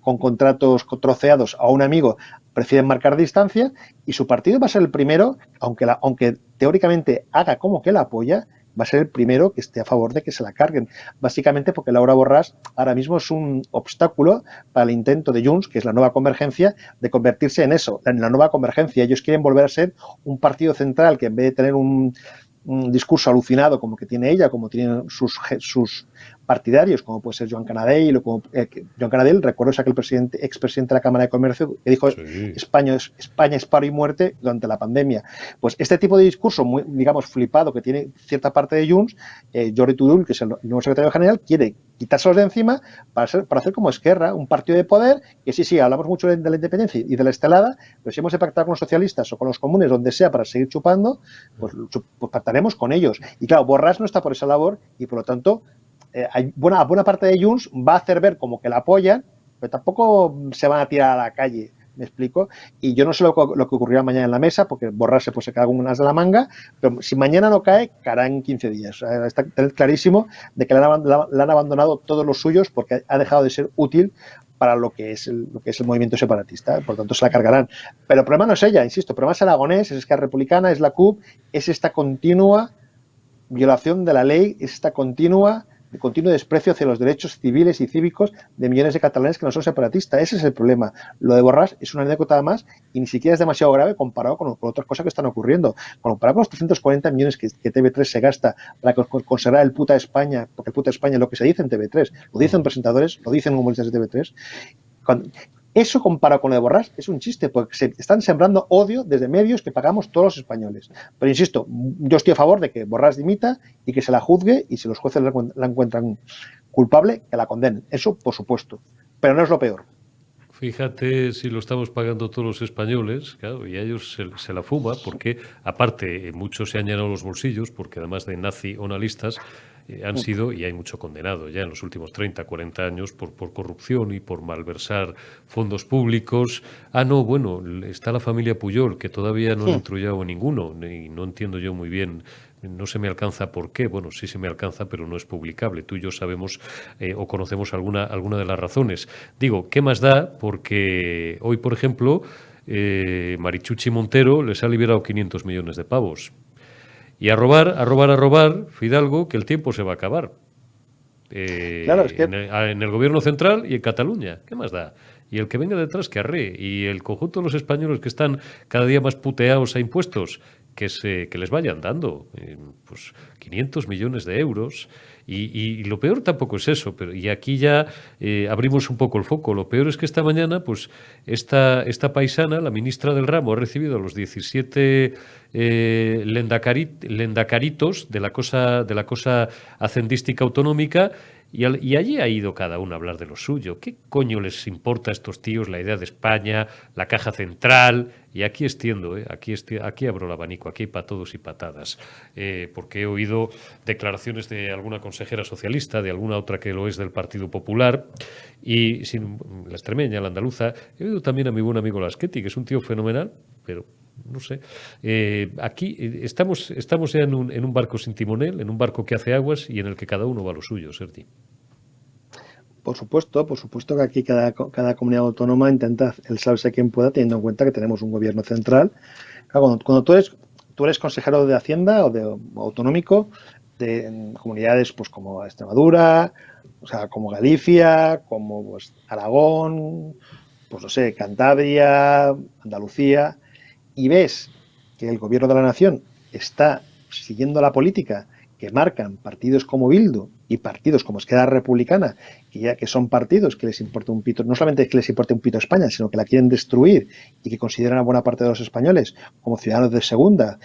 con contratos troceados a un amigo, prefieren marcar distancia y su partido va a ser el primero, aunque teóricamente haga como que la apoya, va a ser el primero que esté a favor de que se la carguen. Básicamente porque Laura Borràs ahora mismo es un obstáculo para el intento de Junts, que es la nueva convergencia, de convertirse en eso, en la nueva convergencia. Ellos quieren volver a ser un partido central que en vez de tener un discurso alucinado como que tiene ella, como tienen sus partidarios, como puede ser Joan Canadell, Joan Canadell, recuerdo es aquel expresidente de la Cámara de Comercio que dijo sí. España es paro y muerte durante la pandemia. Pues este tipo de discurso, muy, digamos, flipado, que tiene cierta parte de Junts, Jordi Turull, que es el nuevo secretario general, quiere quitárselos de encima para hacer como Esquerra, un partido de poder, que sí, hablamos mucho de la independencia y de la estelada, pero si hemos de pactar con los socialistas o con los comunes, donde sea, para seguir chupando, pues pactaremos con ellos. Y claro, Borràs no está por esa labor y por lo tanto buena parte de Junts va a hacer ver como que la apoyan, pero tampoco se van a tirar a la calle, ¿me explico? Y yo no sé lo que ocurrirá mañana en la mesa, porque Borràs se cae algunas de la manga, pero si mañana no cae, caerá en 15 días. Está clarísimo de que le han abandonado todos los suyos porque ha dejado de ser útil para lo que es el movimiento separatista, por lo tanto se la cargarán. Pero el problema no es ella, insisto, el problema es Aragonés, es Esquerra Republicana, es la CUP, es esta continua violación de la ley, es esta continuo desprecio hacia los derechos civiles y cívicos de millones de catalanes que no son separatistas. Ese es el problema. Lo de Borràs es una anécdota más y ni siquiera es demasiado grave comparado con otras cosas que están ocurriendo. Comparado con los 340 millones que TV3 se gasta para conservar el puta España, porque el puta España es lo que se dice en TV3, lo dicen presentadores, lo dicen humoristas de TV3. Eso comparado con lo de Borràs es un chiste, porque se están sembrando odio desde medios que pagamos todos los españoles. Pero insisto, yo estoy a favor de que Borràs dimita y que se la juzgue, y si los jueces la encuentran culpable, que la condenen. Eso, por supuesto. Pero no es lo peor.
Fíjate si lo estamos pagando todos los españoles, claro, y a ellos se la fuma, porque aparte muchos se han llenado los bolsillos, porque además de nazi o analistas, han sido, y hay mucho condenado ya en los últimos 30, 40 años, por corrupción y por malversar fondos públicos. Ah, no, bueno, está la familia Puyol, que todavía no han intrullado en ninguno, y no entiendo yo muy bien. No se me alcanza por qué. Bueno, sí se me alcanza, pero no es publicable. Tú y yo sabemos o conocemos alguna de las razones. Digo, ¿qué más da? Porque hoy, por ejemplo, Marichuchi Montero les ha liberado 500 millones de pavos. Y a robar, Fidalgo, que el tiempo se va a acabar.
Claro, es que...
en el gobierno central y en Cataluña. ¿Qué más da? Y el que venga detrás que arree. Y el conjunto de los españoles que están cada día más puteados a impuestos, que les vayan dando pues 500 millones de euros. Y lo peor tampoco es eso, y aquí ya abrimos un poco el foco. Lo peor es que esta mañana, pues esta paisana, la ministra del ramo, ha recibido a los 17 lendakaritos de la cosa hacendística autonómica, y allí ha ido cada uno a hablar de lo suyo. ¿Qué coño les importa a estos tíos la idea de España, la caja central? Y aquí extiendo, aquí abro el abanico, aquí hay para todos y patadas, porque he oído declaraciones de alguna consejera socialista, de alguna otra que lo es del Partido Popular, y la extremeña, la andaluza. He oído también a mi buen amigo Laschetti, que es un tío fenomenal, pero no sé. Aquí estamos ya en un barco sin timonel, en un barco que hace aguas y en el que cada uno va a lo suyo, Sergi.
Por supuesto que aquí cada comunidad autónoma intenta el salvarse quien pueda, teniendo en cuenta que tenemos un gobierno central. Claro, cuando tú eres consejero de Hacienda o de autonómico de comunidades pues como Extremadura, o sea, como Galicia, como pues, Aragón, pues no sé, Cantabria, Andalucía, y ves que el gobierno de la nación está siguiendo la política que marcan partidos como Bildu y partidos como Esquerra Republicana, que son partidos que les importa un pito, no solamente que les importa un pito a España, sino que la quieren destruir y que consideran a buena parte de los españoles como ciudadanos de segunda,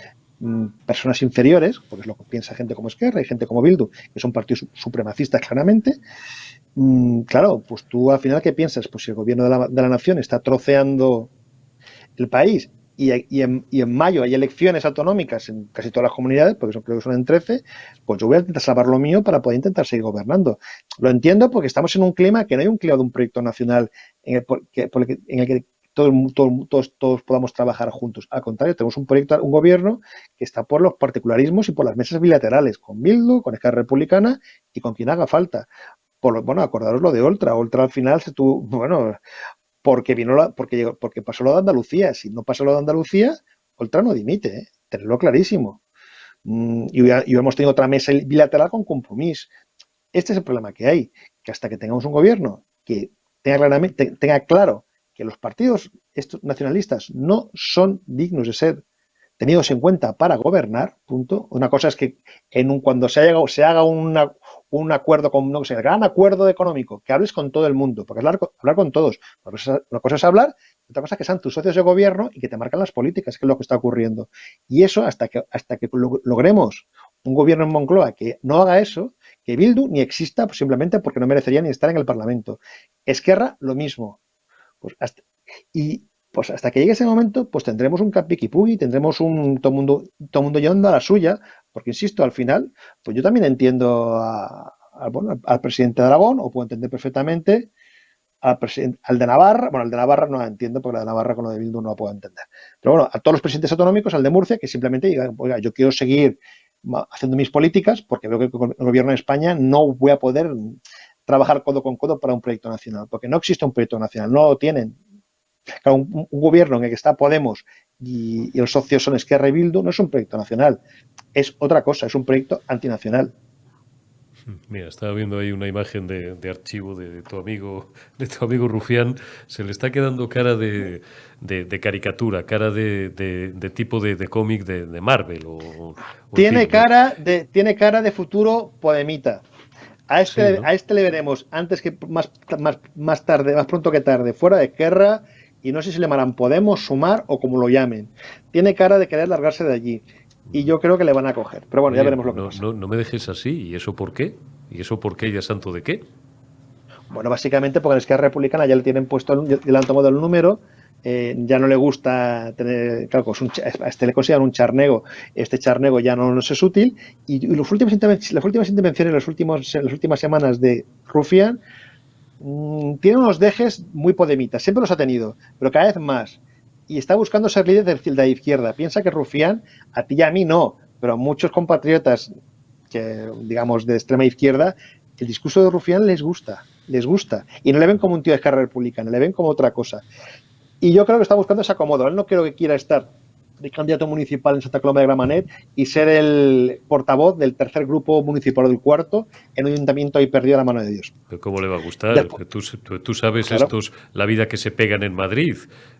personas inferiores, porque es lo que piensa gente como Esquerra y gente como Bildu, que son partidos supremacistas claramente. Claro, pues tú al final, ¿qué piensas? Pues si el gobierno de la nación está troceando el país y en mayo hay elecciones autonómicas en casi todas las comunidades, porque creo que son en 13, pues yo voy a intentar salvar lo mío para poder intentar seguir gobernando. Lo entiendo porque estamos en un clima que no hay un clima de un proyecto nacional en el que todos podamos trabajar juntos. Al contrario, tenemos un gobierno que está por los particularismos y por las mesas bilaterales, con Bildu, con Esquerra Republicana y con quien haga falta. Bueno, acordaros lo de Oltra. Oltra al final se tuvo, bueno, porque pasó lo de Andalucía. Si no pasa lo de Andalucía, Oltra no dimite, tenerlo clarísimo. Y hemos tenido otra mesa bilateral con Compromís. Este es el problema que hay, que hasta que tengamos un gobierno que tenga claro que los partidos estos nacionalistas no son dignos de ser tenidos en cuenta para gobernar, punto. Una cosa es que cuando se haga un acuerdo, no sé, el gran acuerdo económico, que hables con todo el mundo, porque hablar con todos. Una cosa es hablar, otra cosa es que sean tus socios de gobierno y que te marcan las políticas, que es lo que está ocurriendo. Y eso, hasta que logremos un gobierno en Moncloa que no haga eso, que Bildu ni exista, pues simplemente porque no merecería ni estar en el Parlamento. Esquerra, lo mismo. Pues hasta que llegue ese momento, pues tendremos un capiquipugui, tendremos todo el mundo yendo a la suya, porque insisto, al final, pues yo también entiendo al presidente de Aragón, o puedo entender perfectamente al de Navarra. Bueno, al de Navarra no la entiendo, porque la de Navarra con lo de Bildu no la puedo entender. Pero bueno, a todos los presidentes autonómicos, al de Murcia, que simplemente digan, oiga, yo quiero seguir haciendo mis políticas, porque veo que con el gobierno de España no voy a poder trabajar codo con codo para un proyecto nacional, porque no existe un proyecto nacional, no lo tienen. Claro, un gobierno en el que está Podemos y los socios son Esquerra y Bildu no es un proyecto nacional, es otra cosa, es un proyecto antinacional.
Mira, estaba viendo ahí una imagen de archivo de tu amigo Rufián. Se le está quedando cara de caricatura, cara de tipo de cómic de Marvel.
Tiene cara de futuro podemita.
Sí, ¿no?
A este le veremos antes que más tarde, más pronto que tarde, fuera de Esquerra, y no sé si le llamarán Podemos, Sumar o como lo llamen. Tiene cara de querer largarse de allí. Y yo creo que le van a coger. Pero bueno, ya
Oye,
veremos lo que pasa.
no me dejes así. ¿Y eso por qué? ¿Y eso por qué, ya santo de qué?
Bueno, básicamente porque en Esquerra Republicana ya le tienen puesto, ya le han tomado el número, ya no le gusta tener, claro, pues a este le consideran un charnego, este charnego ya no nos es útil, y las últimas intervenciones, las últimas semanas de Rufián, tiene unos dejes muy podemitas, siempre los ha tenido, pero cada vez más, y está buscando ser líder de la izquierda. Piensa que Rufián, a ti y a mí no, pero a muchos compatriotas que, digamos, de extrema izquierda, el discurso de Rufián les gusta, y no le ven como un tío de Esquerra Republicana, le ven como otra cosa. Y yo creo que está buscando ese acomodo. Él no creo que quiera estar de candidato municipal en Santa Coloma de Gramenet y ser el portavoz del tercer grupo municipal o del cuarto en un ayuntamiento ahí perdido a la mano de Dios.
¿Pero cómo le va a gustar? Tú sabes
Claro.
estos, la vida que se pegan en Madrid.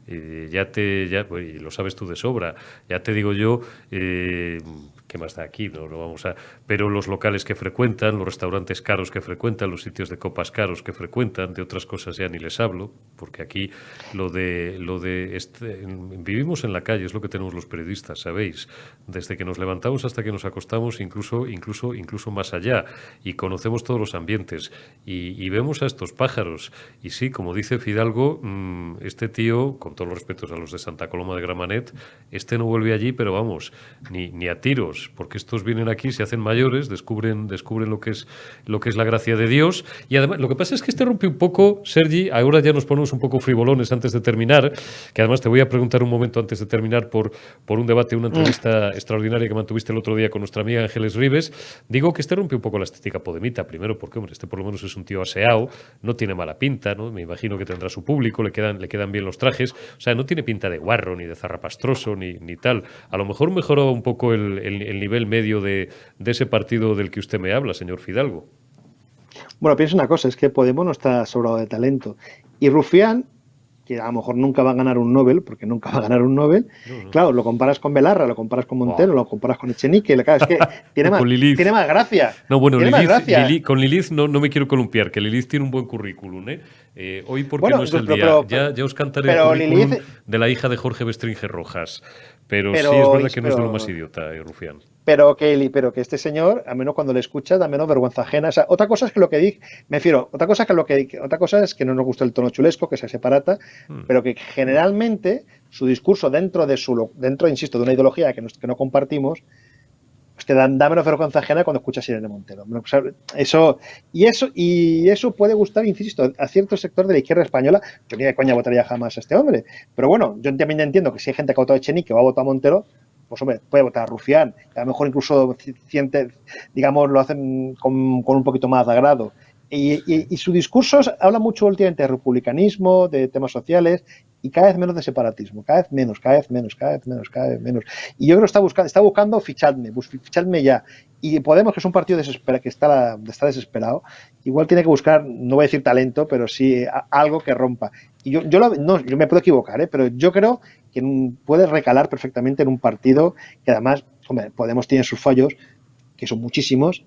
Pues, y lo sabes tú de sobra. Ya te digo yo, ¿qué más da aquí? No vamos a. Pero los locales que frecuentan, los restaurantes caros que frecuentan, los sitios de copas caros que frecuentan, de otras cosas ya ni les hablo, porque aquí vivimos en la calle, es lo que tenemos los periodistas, sabéis, desde que nos levantamos hasta que nos acostamos, incluso más allá, y conocemos todos los ambientes y vemos a estos pájaros. Y sí, como dice Fidalgo, este tío, con todos los respetos a los de Santa Coloma de Gramenet, este no vuelve allí, pero vamos, ni a tiros, porque estos vienen aquí, se hacen mayores, descubren lo que es la gracia de Dios. Y además, lo que pasa es que este rompe un poco, Sergi, ahora ya nos ponemos un poco frivolones antes de terminar, que además te voy a preguntar un momento antes de terminar por un debate, una entrevista extraordinaria que mantuviste el otro día con nuestra amiga Ángeles Ribes. Digo que este rompe un poco la estética podemita, primero porque, hombre, este por lo menos es un tío aseado, no tiene mala pinta, ¿no? Me imagino que tendrá su público, le quedan bien los trajes, o sea, no tiene pinta de guarro, ni de zarrapastroso, ni tal. A lo mejor mejoró un poco el nivel medio de ese partido del que usted me habla, señor Fidalgo.
Bueno, piensa una cosa, es que Podemos no está sobrado de talento. Y Rufián, que a lo mejor nunca va a ganar un Nobel, porque nunca va a ganar un Nobel, claro, lo comparas con Belarra, lo comparas con Montero, lo comparas con Echenique, claro, es que tiene más gracia.
No, bueno,
Lilith,
con Lilith no me quiero columpiar, que Lilith tiene un buen currículum, ¿eh? Hoy porque no es el día, ya os cantaré el currículum
Lilith,
de la hija de Jorge Bestringe Rojas, pero sí es verdad que no es de lo más idiota, Rufián.
Pero que este señor, al menos cuando le escuchas, da menos vergüenza ajena. O sea, otra cosa es que lo que dije, me refiero, otra cosa es que no nos gusta el tono chulesco, que sea separata, pero que generalmente su discurso dentro, insisto, de una ideología que no compartimos, pues que da menos vergüenza ajena cuando escuchas Irene Montero. O sea, eso puede gustar, insisto, a cierto sector de la izquierda española. Yo ni de coña votaría jamás a este hombre. Pero bueno, yo también entiendo que si hay gente que ha votado a Echenique que va a votar a Montero, pues hombre, puede votar a Rufián, a lo mejor incluso digamos, lo hacen con un poquito más de agrado. Y su discurso habla mucho últimamente de republicanismo, de temas sociales, y cada vez menos de separatismo, cada vez menos. Y yo creo que está buscando fichadme ya. Y Podemos, que es un partido que está desesperado, igual tiene que buscar, no voy a decir talento, pero sí algo que rompa. Y yo me puedo equivocar, pero yo creo que puede recalar perfectamente en un partido que además, hombre, Podemos tiene sus fallos, que son muchísimos,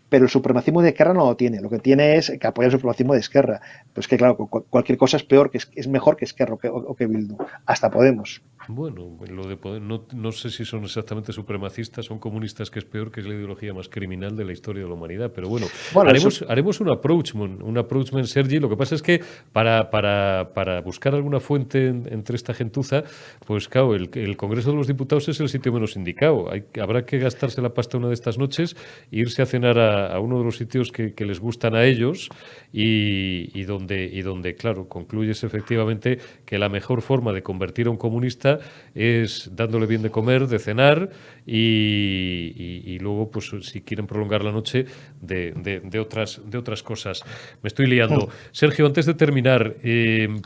pero el supremacismo de Esquerra no lo tiene. Lo que tiene es que apoya el supremacismo de Esquerra. Pues que claro, cualquier cosa es peor, es mejor que Esquerra o que Bildu. Hasta Podemos.
Bueno, lo de Podemos, no sé si son exactamente supremacistas, son comunistas, que es peor, que es la ideología más criminal de la historia de la humanidad. Pero bueno, haremos un approachment, Sergi. Lo que pasa es que para buscar alguna fuente entre esta gentuza, pues claro, el Congreso de los Diputados es el sitio menos indicado. Habrá que gastarse la pasta una de estas noches e irse a cenar a uno de los sitios que les gustan a ellos y donde, claro, concluyes efectivamente que la mejor forma de convertir a un comunista es dándole bien de comer, de cenar y luego, pues si quieren prolongar la noche, de otras cosas. Me estoy liando. Sergio, antes de terminar,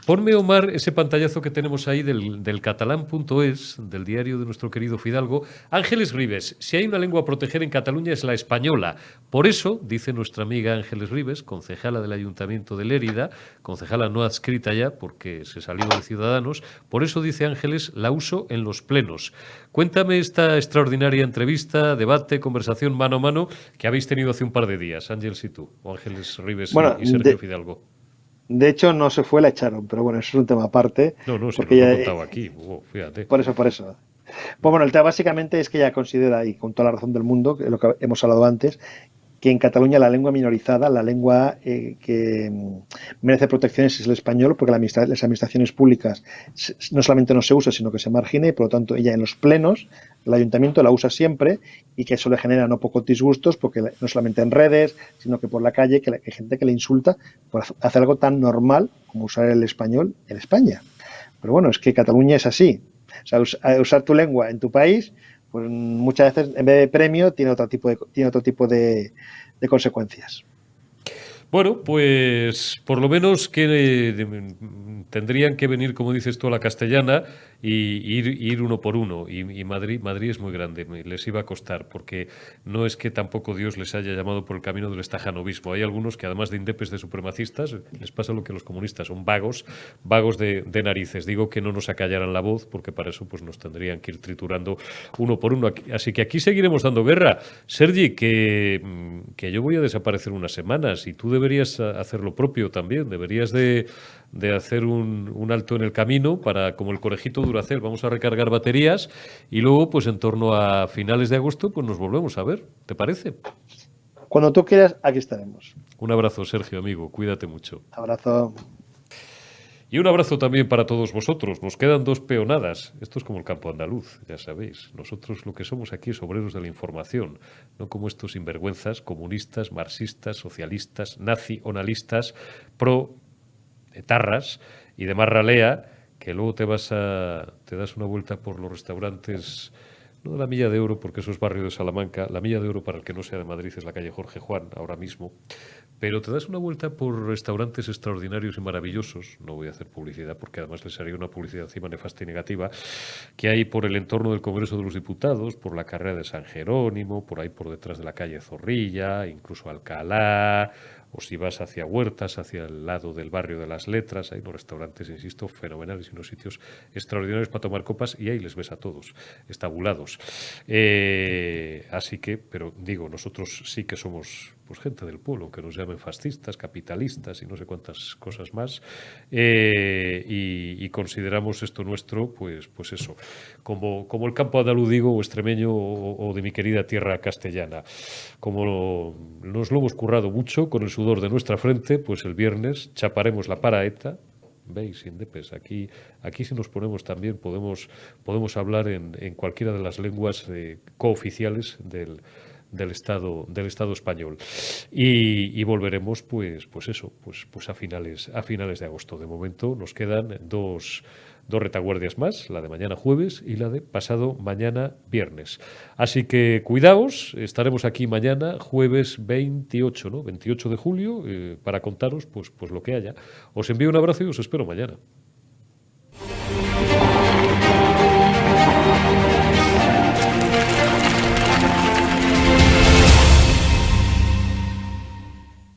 ponme, Omar, ese pantallazo que tenemos ahí del catalán.es, del diario de nuestro querido Fidalgo. Ángeles Ribes, si hay una lengua a proteger en Cataluña es la española. Por eso, dice nuestra amiga Ángeles Ribes, concejala del Ayuntamiento de Lérida, concejala no adscrita ya porque se salió de Ciudadanos, por eso dice Ángeles, la uso en los plenos. Cuéntame esta extraordinaria entrevista, debate, conversación mano a mano que habéis tenido hace un par de días, Ángeles y tú, o Ángeles Ribes
Bueno,
y Sergio Fidalgo.
de hecho no se fue, la echaron, pero bueno, eso es un tema aparte.
No, si
porque
nos lo
ya,
he contado aquí, fíjate.
Por eso. Pues bueno, el tema básicamente es que ella considera, y con toda la razón del mundo, que lo que hemos hablado antes, que en Cataluña la lengua minorizada, la lengua que merece protección es el español, porque las administraciones públicas no solamente no se usa, sino que se margina, y por lo tanto ella en los plenos, el ayuntamiento la usa siempre, y que eso le genera no pocos disgustos, porque no solamente en redes, sino que por la calle, que hay gente que le insulta por hacer algo tan normal como usar el español en España. Pero bueno, es que Cataluña es así. O sea, usar tu lengua en tu país, pues muchas veces en vez de premio tiene otro tipo de consecuencias.
Bueno, pues por lo menos que tendrían que venir, como dices tú, a la castellana y ir uno por uno. Y Madrid es muy grande, les iba a costar, porque no es que tampoco Dios les haya llamado por el camino del estajanovismo. Hay algunos que, además de indepes, de supremacistas, les pasa lo que a los comunistas, son vagos de narices. Digo que no nos acallaran la voz, porque para eso pues nos tendrían que ir triturando uno por uno. Así que aquí seguiremos dando guerra. Sergi, que yo voy a desaparecer unas semanas y tú deberías hacer lo propio también. Deberías de hacer un alto en el camino para, como el conejito Duracell, vamos a recargar baterías y luego, pues en torno a finales de agosto, pues nos volvemos a ver. ¿Te parece?
Cuando tú quieras, aquí estaremos.
Un abrazo, Sergio, amigo. Cuídate mucho.
Abrazo.
Y un abrazo también para todos vosotros. Nos quedan 2 peonadas. Esto es como el campo andaluz, ya sabéis. Nosotros lo que somos aquí es obreros de la información, no como estos sinvergüenzas comunistas, marxistas, socialistas, nazi-onalistas, pro-etarras y demás ralea, que luego te das una vuelta por los restaurantes, no de la Milla de Oro, porque eso es barrio de Salamanca. La Milla de Oro, para el que no sea de Madrid, es la calle Jorge Juan, ahora mismo. Pero te das una vuelta por restaurantes extraordinarios y maravillosos, no voy a hacer publicidad porque además les haría una publicidad encima nefasta y negativa, que hay por el entorno del Congreso de los Diputados, por la carrera de San Jerónimo, por ahí por detrás de la calle Zorrilla, incluso Alcalá, o si vas hacia Huertas, hacia el lado del barrio de las Letras, hay unos restaurantes, insisto, fenomenales y unos sitios extraordinarios para tomar copas y ahí les ves a todos, estabulados. Así que, pero digo, nosotros sí que somos pues gente del pueblo, que nos llamen fascistas, capitalistas y no sé cuántas cosas más, y consideramos esto nuestro, pues eso, como el campo andaluz, digo, o extremeño, o de mi querida tierra castellana. Como nos lo hemos currado mucho con el sudor de nuestra frente, pues el viernes chaparemos la paraeta. ¿Veis, indepes? Aquí si nos ponemos también podemos hablar en cualquiera de las lenguas cooficiales del Estado español, y volveremos pues a finales de agosto. De momento nos quedan dos retaguardias más, la de mañana jueves y la de pasado mañana viernes. Así que cuidaos, estaremos aquí mañana jueves 28, ¿no? 28 de julio, para contaros pues lo que haya. Os envío un abrazo y os espero mañana.